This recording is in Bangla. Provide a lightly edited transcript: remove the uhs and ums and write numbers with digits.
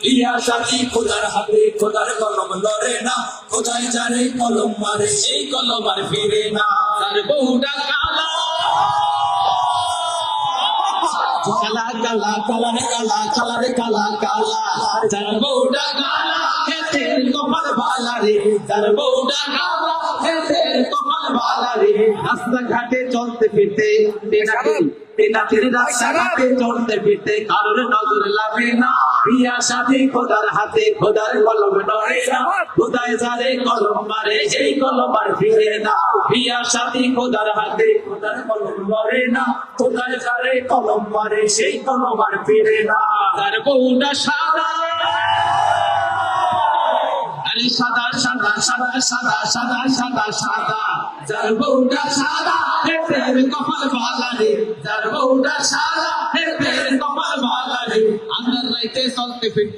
বিয়া শাদী খোদার হাতে, খোদার কলম লড়ে না, খোদায় যারে কলম মারে সেই কলম আর ফিরে না। তার বউটা কালা কালা কালা কালা কালা কালা রে কালা কালা, তার বউটা কালা হেতের কপাল ভালা রে, তার বউটা কালা হেতের কপাল ভালা রে। রাস্তাঘাটে চলতে ফিরতে তেনাতির রাস্তাঘাটে চলতে ফিরতে কারোর নজর লাগে না। বিয়া শাদী খোদার হাতে, খোদার কলম নড়ে না, খোদায় যারে কলম মারে সেই কলম আর ফিরে না। বিয়া শাদী খোদার হাতে, খোদার কলম নড়ে না, খোদায় যারে কলম মারে সেই কলম আর ফিরে না। তার বউটা সাদা সাদা সাদা সাদা সাদা সাদা সাদা সাদা, যার বউটা সাদা হেতের কপাল ভালা রে, যার বউটা সাদা হেতের কপাল ভালা রে। আমরা রাইতে চলতে ফিরতে